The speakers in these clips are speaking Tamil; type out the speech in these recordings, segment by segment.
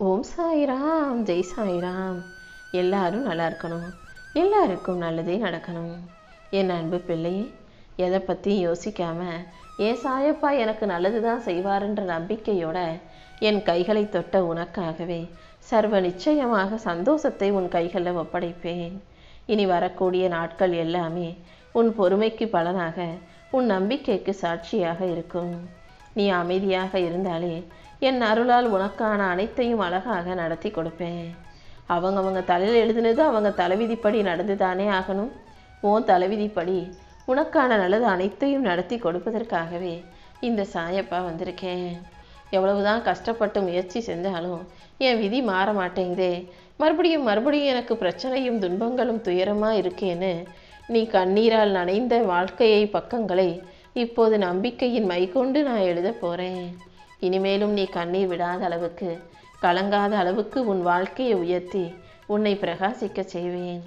ஓம் சாய்ராம், ஜெய் சாய்ராம். எல்லாரும் நல்லா இருக்கணும், எல்லாருக்கும் நல்லதே நடக்கணும். என் அன்பு பிள்ளையே, எதை பற்றியும் யோசிக்காம என் சாயப்பா எனக்கு நல்லது தான் செய்வார்ன்ற நம்பிக்கையோட என் கைகளை தொட்ட உனக்காகவே சர்வ நிச்சயமாக சந்தோஷத்தை உன் கைகளில் ஒப்படைப்பேன். இனி வரக்கூடிய நாட்கள் எல்லாமே உன் பொறுமைக்கு பலனாக, உன் நம்பிக்கைக்கு சாட்சியாக இருக்கும். நீ அமைதியாக இருந்தாலே என் அருளால் உனக்கான அனைத்தையும் அழகாக நடத்தி கொடுப்பேன். அவங்க தலையில் எழுதுனது அவங்க தலைவிதிப்படி நடந்துதானே ஆகணும். உன் தலைவிதிப்படி உனக்கான நல்லது அனைத்தையும் நடத்தி கொடுப்பதற்காகவே இந்த சாயப்பா வந்திருக்கேன். எவ்வளவுதான் கஷ்டப்பட்டு முயற்சி செஞ்சாலும் என் விதி மாற மாட்டேங்குதே, மறுபடியும் எனக்கு பிரச்சனையும் துன்பங்களும் துயரமாக இருக்கேன்னு நீ கண்ணீரால் நனைந்த வாழ்க்கையை பக்கங்களை இப்போது நம்பிக்கையின் மை கொண்டு நான் எழுத போகிறேன். இனிமேலும் நீ கண்ணீர் விடாத அளவுக்கு, கலங்காத அளவுக்கு உன் வாழ்க்கையை உயர்த்தி உன்னை பிரகாசிக்க செய்வேன்.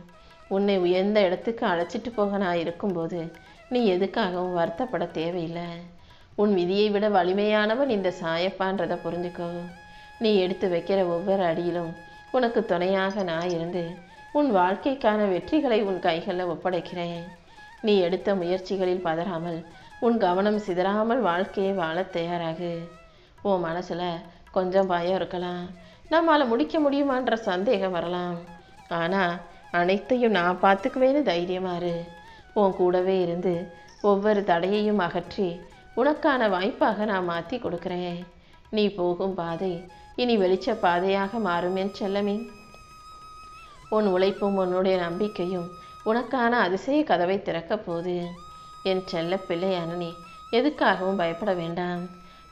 உன்னை உயர்ந்த இடத்துக்கு அழைச்சிட்டு போக நான் இருக்கும்போது நீ எதுக்காகவும் வருத்தப்பட தேவையில்லை. உன் விதியை விட வலிமையானவன் இந்த சாயப்பான்றதை புரிஞ்சுக்கோ. நீ எடுத்து வைக்கிற ஒவ்வொரு அடியிலும் உனக்கு துணையாக நான் இருந்து உன் வாழ்க்கைக்கான வெற்றிகளை உன் கைகளில் ஒப்படைக்கிறேன். நீ எடுத்த முயற்சிகளில் பதறாமல், உன் கவனம் சிதறாமல் வாழ்க்கையை வாழ தயாராகு. உன் மனசில் கொஞ்சம் பயம் இருக்கலாம், நம்மால் முடிக்க முடியுமான்ற சந்தேகம் வரலாம். ஆனால் அனைத்தையும் நான் பார்த்துக்குவேன்னு தைரியமாறு. உன் கூடவே இருந்து ஒவ்வொரு தடையையும் அகற்றி உனக்கான வாய்ப்பாக நான் மாற்றி கொடுக்குறேன். நீ போகும் பாதை இனி வெளிச்ச பாதையாக மாறும் என் செல்லமே. உன் உழைப்பும் உன்னுடைய நம்பிக்கையும் உனக்கான அதிசய கதவை திறக்க போது. என் செல்ல பிள்ளையான நீ எதுக்காகவும் பயப்பட வேண்டாம்.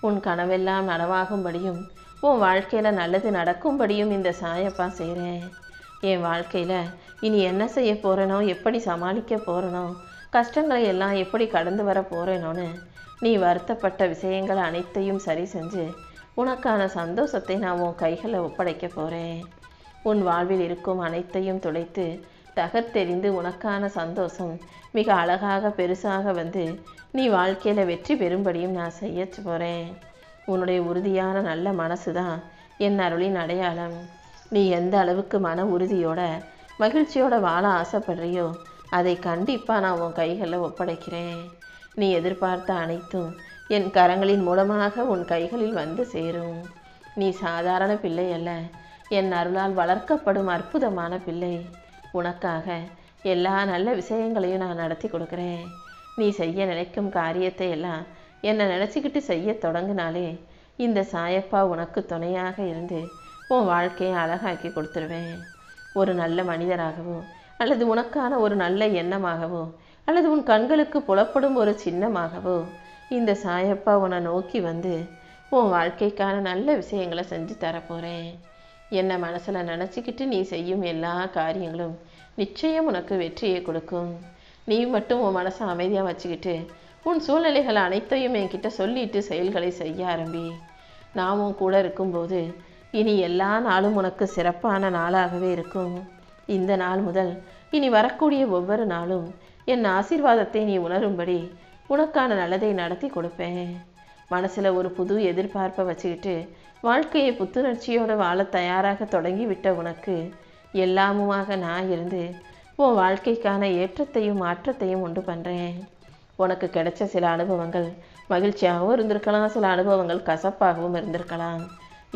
உன் கனவெல்லாம் நனவாகும்படியும் உன் வாழ்க்கையில் நல்லது நடக்கும்படியும் இந்த சாயப்பா செய்கிறேன். என் வாழ்க்கையில் இனி என்ன செய்ய போகிறேனோ, எப்படி சமாளிக்க போகிறேனோ, கஷ்டங்களை எல்லாம் எப்படி கடந்து வர போகிறேனோன்னு நீ வருத்தப்பட்ட விஷயங்கள் அனைத்தையும் சரி செஞ்சு உனக்கான சந்தோஷத்தை நான் உன் கைகளில் ஒப்படைக்க போகிறேன். உன் வாழ்வில் இருக்கும் அனைத்தையும் துடைத்து தகர்த்தெறிந்து உனக்கான சந்தோஷம் மிக அழகாக பெருசாக வந்து நீ வாழ்க்கையில் வெற்றி பெறும்படியும் நான் செய்ய போகிறேன். உன்னுடைய உறுதியான நல்ல மனசு தான் என் அருளின் அடையாளம். நீ எந்த அளவுக்கு மன உறுதியோட மகிழ்ச்சியோட வாழ ஆசைப்படுறியோ அதை கண்டிப்பாக நான் உன் கைகளில் ஒப்படைக்கிறேன். நீ எதிர்பார்த்த அனைத்தும் என் கரங்களின் மூலமாக உன் கைகளில் வந்து சேரும். நீ சாதாரண பிள்ளை அல்ல, என் அருளால் வளர்க்கப்படும் அற்புதமான பிள்ளை. உனக்காக எல்லா நல்ல விஷயங்களையும் நான் நடத்தி கொடுக்குறேன். நீ செய்ய நினைக்கும் காரியத்தை எல்லாம் என்னை நினச்சிக்கிட்டு செய்ய தொடங்கினாலே இந்த சாயப்பா உனக்கு துணையாக இருந்து உன் வாழ்க்கையை அழகாக்கி கொடுத்துருவேன். ஒரு நல்ல மனிதராகவோ, அல்லது உனக்கான ஒரு நல்ல எண்ணமாகவோ, அல்லது உன் கண்களுக்கு புலப்படும் ஒரு சின்னமாகவோ இந்த சாயப்பா உன்னை நோக்கி வந்து உன் வாழ்க்கைக்கான நல்ல விஷயங்களை செஞ்சு தரப்போகிறேன். என்னை மனசில் நினச்சிக்கிட்டு நீ செய்யும் எல்லா காரியங்களும் நிச்சயம் உனக்கு வெற்றியை கொடுக்கும். நீ மட்டும் உன் மனசை அமைதியாக வச்சுக்கிட்டு உன் சூழ்நிலைகள் அனைத்தையும் என்கிட்ட சொல்லிட்டு செயல்களை செய்ய ஆரம்பி. நான் உன் கூட இருக்கும்போது இனி எல்லா நாளும் உனக்கு சிறப்பான நாளாகவே இருக்கும். இந்த நாள் முதல் இனி வரக்கூடிய ஒவ்வொரு நாளும் என் ஆசீர்வாதத்தை நீ உணரும்படி உனக்கான நல்லதை நடத்தி கொடுப்பேன். மனசில் ஒரு புது எதிர்பார்ப்பை வச்சுக்கிட்டு வாழ்க்கையை புத்துணர்ச்சியோடு வாழ தயாராக தொடங்கிவிட்ட உனக்கு எல்லாமுமாக நான் இருந்து உன் வாழ்க்கைக்கான ஏற்றத்தையும் மாற்றத்தையும் உண்டு பண்ணுறேன். உனக்கு கிடைச்ச சில அனுபவங்கள் மகிழ்ச்சியாகவும் இருந்திருக்கலாம், சில அனுபவங்கள் கசப்பாகவும் இருந்திருக்கலாம்.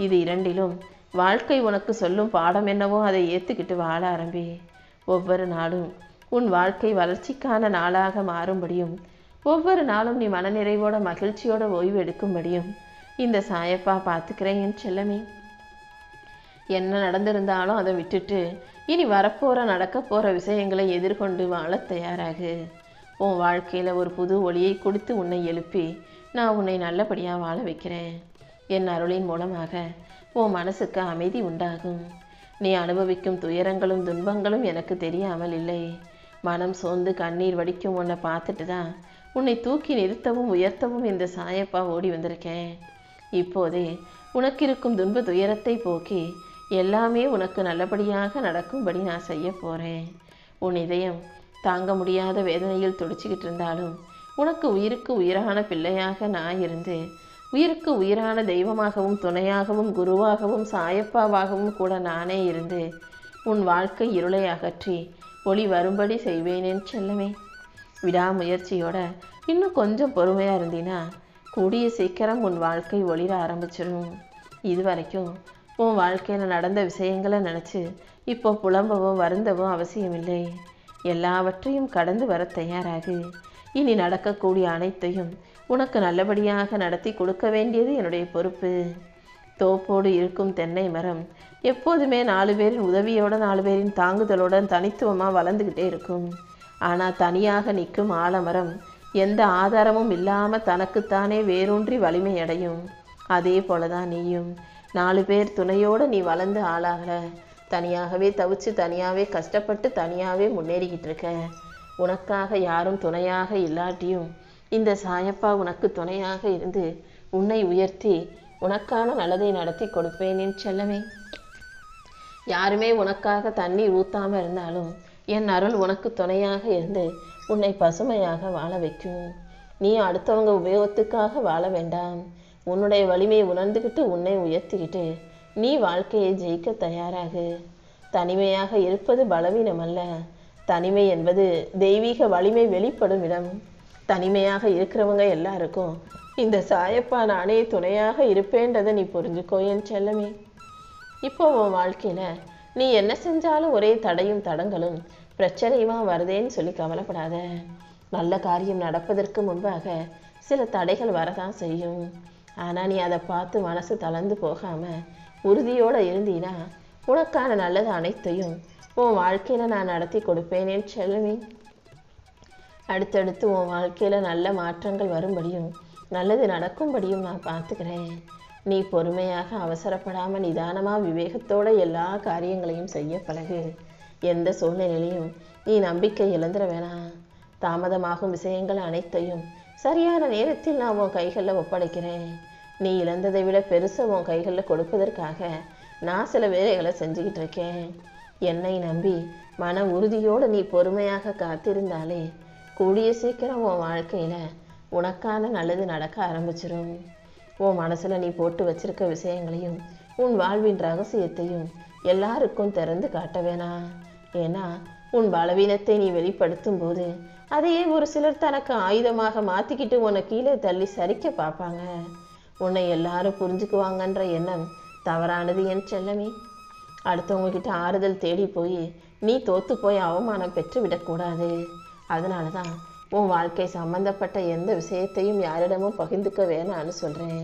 இது இரண்டிலும் வாழ்க்கை உனக்கு சொல்லும் பாடம் என்னவோ அதை ஏற்றுக்கிட்டு வாழ ஆரம்பி. ஒவ்வொரு நாளும் உன் வாழ்க்கை வளர்ச்சிக்கான நாளாக மாறும்படியும், ஒவ்வொரு நாளும் நீ மனநிறைவோட மகிழ்ச்சியோட ஓய்வு எடுக்கும்படியும் இந்த சாயப்பா பார்த்துக்கிறேன் என் செல்லமே. என்ன நடந்திருந்தாலும் அதை விட்டுட்டு இனி வரப்போகிற நடக்க போகிற விஷயங்களை எதிர்கொண்டு வாழ தயாராகு. உன் வாழ்க்கையில் ஒரு புது ஒளியை கொடுத்து உன்னை எழுப்பி நான் உன்னை நல்லபடியாக வாழ வைக்கிறேன். என் அருளின் மூலமாக உன் மனசுக்கு அமைதி உண்டாகும். நீ அனுபவிக்கும் துயரங்களும் துன்பங்களும் எனக்கு தெரியாமல் இல்லை. மனம் சோர்ந்து கண்ணீர் வடிக்கும் உன்னை பார்த்துட்டு தான் உன்னை தூக்கி நிறுத்தவும் உயர்த்தவும் இந்த சாயப்பா ஓடி வந்திருக்கேன். இப்போதே உனக்கு இருக்கும் துன்ப துயரத்தை போக்கி எல்லாமே உனக்கு நல்லபடியாக நடக்கும்படி நான் செய்ய போகிறேன். உன் இதயம் தாங்க முடியாத வேதனையில் துடிச்சிக்கிட்டு இருந்தாலும் உனக்கு உயிருக்கு உயிரான பிள்ளையாக நான் இருந்து உயிருக்கு உயிரான தெய்வமாகவும் துணையாகவும் குருவாகவும் சாயப்பாவாகவும் கூட நானே இருந்து உன் வாழ்க்கை இருளை அகற்றி ஒளி வரும்படி செய்வேனேன் செல்லமே. விடாமுயற்சியோட இன்னும் கொஞ்சம் பொறுமையாக இருந்தீன்னா கூடிய சீக்கிரம் உன் வாழ்க்கை ஒளிர ஆரம்பிச்சிடும். இது வரைக்கும் உன் வாழ்க்கையில் நடந்த விஷயங்களை நினச்சி இப்போ புலம்பவோ வருந்தவோ அவசியமில்லை. எல்லாவற்றையும் கடந்து வர தயாராகு. இனி நடக்கக்கூடிய அனைத்தையும் உனக்கு நல்லபடியாக நடத்தி கொடுக்க வேண்டியது என்னுடைய பொறுப்பு. தோப்போடு இருக்கும் தென்னை மரம் எப்போதுமே 4 பேரின் உதவியோட 4 பேரின் தாங்குதலோட தனித்துவமாக வளர்ந்துக்கிட்டே இருக்கும். ஆனால் தனியாக நிற்கும் ஆலமரம் எந்த ஆதாரமும் இல்லாமல் தனக்குத்தானே வேரூன்றி வலிமை அடையும். அதே போல தான் நீயும் 4 பேர் துணையோடு நீ வளர்ந்து ஆளாகலை. தனியாகவே தவிச்சு தனியாகவே கஷ்டப்பட்டு தனியாகவே முன்னேறிக்கிட்டு இருக்க. உனக்காக யாரும் துணையாக இல்லாட்டியும் இந்த சாயப்பா உனக்கு துணையாக இருந்து உன்னை உயர்த்தி உனக்கான நல்லதை நடத்தி கொடுப்பேன் செல்லமே. யாருமே உனக்காக தண்ணீர் ஊற்றாமல் இருந்தாலும் என் அருள் உனக்கு துணையாக இருந்து உன்னை பசுமையாக வாழ வைக்கும். நீ அடுத்தவங்க உபயோகத்துக்காக வாழ வேண்டாம். உன்னுடைய வலிமையை உணர்ந்துக்கிட்டு உன்னை உயர்த்திக்கிட்டு நீ வாழ்க்கையை ஜெயிக்க தயாராகு. தனிமையாக இருப்பது பலவீனம் அல்ல. தனிமை என்பது தெய்வீக வலிமை வெளிப்படும் இடம். தனிமையாக இருக்கிறவங்க எல்லாருக்கும் இந்த சாயப்பா நானே துணையாக இருப்பேன்றதை நீ புரிஞ்சுக்கோ என் செல்லமே. இப்போ உன் வாழ்க்கையில் நீ என்ன செஞ்சாலும் ஒரே தடையும் தடங்களும் பிரச்சனையுமா வருதேன்னு சொல்லி கவலைப்படாத. நல்ல காரியம் நடப்பதற்கு முன்பாக சில தடைகள் வரதான் செய்யும். ஆனால் நீ அதை பார்த்து மனசு தளர்ந்து போகாமல் உறுதியோடு இருந்தீனா உனக்கான நல்லது அனைத்தையும் உன் வாழ்க்கையில் நான் நடத்தி கொடுப்பேனே செல்லமே. அடுத்தடுத்து உன் வாழ்க்கையில் நல்ல மாற்றங்கள் வரும்படியும் நல்லது நடக்கும்படியும் நான் பார்த்துக்கிறேன். நீ பொறுமையாக அவசரப்படாமல் நிதானமாக விவேகத்தோடு எல்லா காரியங்களையும் செய்ய பழகு. எந்த சூழ்நிலையிலையும் நீ நம்பிக்கை இழந்துட வேணாம். தாமதமாகும் விஷயங்கள் அனைத்தையும் சரியான நேரத்தில் நான் உன் கைகளில் ஒப்படைக்கிறேன். நீ இழந்ததை விட பெருசாக உன் கைகளில் கொடுப்பதற்காக நான் சில வேலைகளை செஞ்சுக்கிட்டு இருக்கேன். என்னை நம்பி மன உறுதியோடு நீ பொறுமையாக காத்திருந்தாலே கூடிய சீக்கிரம் உன் வாழ்க்கையில் உனக்கான நல்லது நடக்க ஆரம்பிச்சிடும். உன் மனசில் நீ போட்டு வச்சிருக்க விஷயங்களையும் உன் வாழ்வின் ரகசியத்தையும் எல்லாருக்கும் திறந்து காட்ட வேணாம். ஏன்னா உன் பலவீனத்தை நீ வெளிப்படுத்தும் போது அதையே ஒரு சிலர் தனக்கு ஆயுதமாக மாற்றிக்கிட்டு உன்னை கீழே தள்ளி சரிக்க பார்ப்பாங்க. உன்னை எல்லாரும் புரிஞ்சுக்குவாங்கன்ற எண்ணம் தவறானது என் செல்லமே. அடுத்தவங்கக்கிட்ட ஆறுதல் தேடி போய் நீ தோற்று போய் அவமானம் பெற்று விடக்கூடாது. அதனால தான் உன் வாழ்க்கை சம்மந்தப்பட்ட எந்த விஷயத்தையும் யாரிடமும் பகிர்ந்துக்க வேணான்னு சொல்கிறேன்.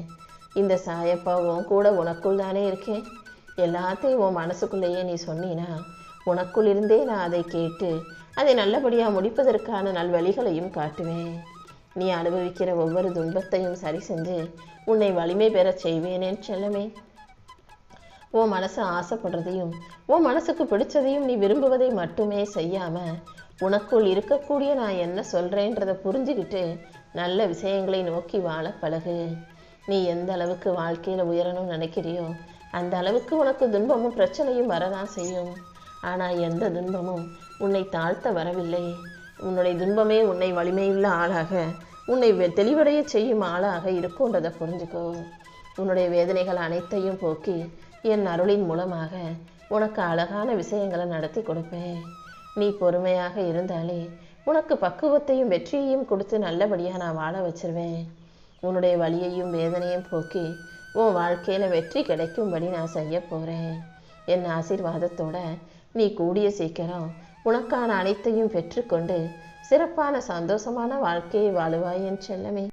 இந்த சாயப்பாவும் கூட உனக்குள் தானே இருக்கேன். எல்லாத்தையும் உன் மனசுக்குள்ளேயே நீ சொன்னீன்னா உனக்குள் இருந்தே நான் அதை கேட்டு அதை நல்லபடியாக முடிப்பதற்கான நல்வழிகளையும் காட்டுவேன். நீ அனுபவிக்கிற ஒவ்வொரு துன்பத்தையும் சரி செஞ்சு உன்னை வலிமை பெறச் செய்வேனேன் செல்லமே. உன் மனசு ஆசைப்படுறதையும் உன் மனசுக்கு பிடிச்சதையும் நீ விரும்புவதை மட்டுமே செய்யாமல் உனக்குள் இருக்கக்கூடிய நான் என்ன சொல்கிறேன்றதை புரிஞ்சுக்கிட்டு நல்ல விஷயங்களை நோக்கி வாழ பழகு. நீ எந்த அளவுக்கு வாழ்க்கையில் உயரணும்னு நினைக்கிறியோ அந்த அளவுக்கு உனக்கு துன்பமும் பிரச்சனையும் வரதான் செய்யும். ஆனால் எந்த துன்பமும் உன்னை தாழ்த்த வரவில்லை. உன்னுடைய துன்பமே உன்னை வலிமையுள்ள ஆளாக உன்னை தெளிவடைய செய்யும் ஆளாக இருக்குன்றதை புரிஞ்சுக்கோ. உன்னுடைய வேதனைகள் அனைத்தையும் போக்கி என் அருளின் மூலமாக உனக்கு அழகான விஷயங்களை நடத்தி கொடுப்பேன். நீ பொறுமையாக இருந்தாலே உனக்கு பக்குவத்தையும் வெற்றியையும் கொடுத்து நல்லபடியாக நான் வாழ வச்சிருவேன். உன்னுடைய வலியையும் வேதனையும் போக்கி உன் வாழ்க்கையில் வெற்றி கிடைக்கும்படி நான் செய்ய போகிறேன். என் ஆசீர்வாதத்தோட நீ கூடிய சீக்கிரம் உனக்கான அனைத்தையும் பெற்றுக்கொண்டு சிறப்பான சந்தோஷமான வாழ்க்கையை வாழுவாய் என் செல்லமே.